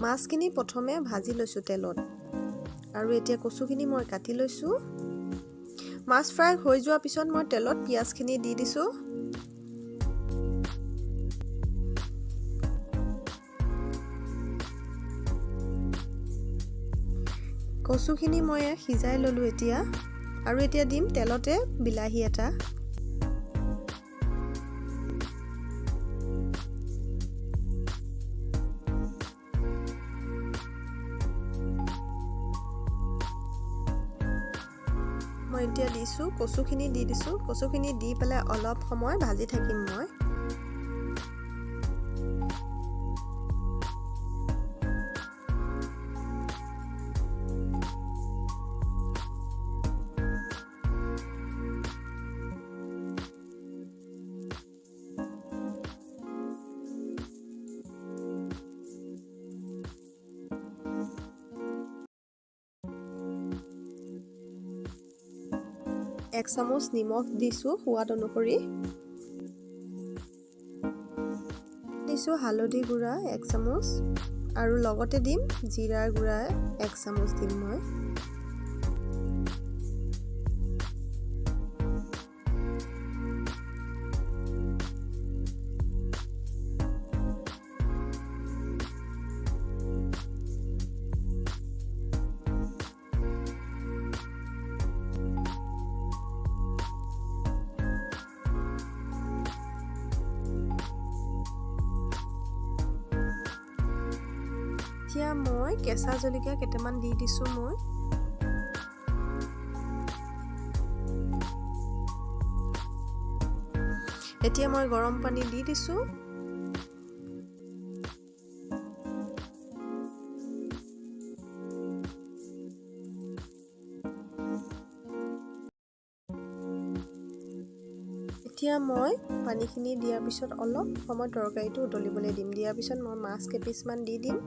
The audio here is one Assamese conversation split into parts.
মাছখিনি প্ৰথমে ভাজি লৈছোঁ তেলত আৰু এতিয়া কচুখিনি মই কাটি লৈছোঁ। মাছ ফ্ৰাই হৈ যোৱাৰ পিছত মই তেলত পিঁয়াজখিনি দি দিছোঁ। কচুখিনি মই সিজাই ল'লোঁ এতিয়া, আৰু এতিয়া দিম তেলতে বিলাহী এটা। মই এতিয়া দিছোঁ কচুখিনি দি দিছোঁ। কচুখিনি দি পেলাই অলপ সময় ভাজি থাকিম মই। এক চামুচ নিমখ দিছোঁ সোৱাদ অনুসৰি। দিছোঁ হালধি গুড়া 1 চামুচ, আৰু লগতে দিম জিৰাৰ গুড়া 1 চামুচ দিম মই। এতিয়া মই কেঁচা জলকীয়া কেইটামান দি দিছোঁ মই। এতিয়া মই গৰম পানী দি দিছোঁ। এতিয়া মই পানীখিনি দিয়াৰ পিছত অলপ সময় তৰকাৰীটো উতলিবলৈ দিম। দিয়াৰ পিছত মই মাছ কেইপিচমান দি দিম।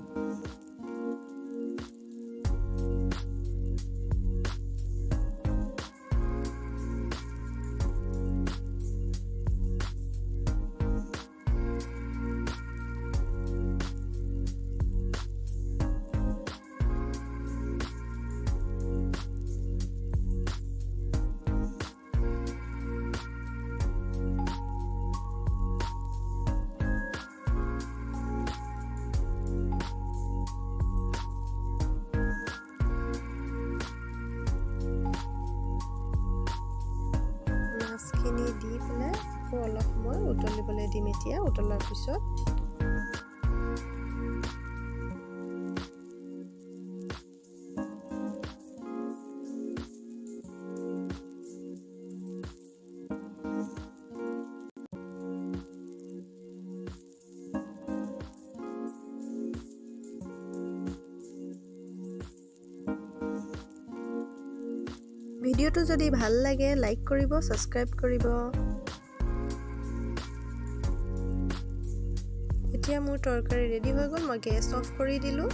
মাছখিনি দি পেলাই আকৌ অলপ সময় উতলিবলৈ দিম। এতিয়া উতলাৰ পিছত ভিডিঅ'টো যদি ভাল লাগে লাইক কৰিব, ছাবস্ক্ৰাইব কৰিব। এতিয়া মোৰ তৰকাৰী ৰেডি হৈ গ'ল। মই গেছ অফ কৰি দিলোঁ।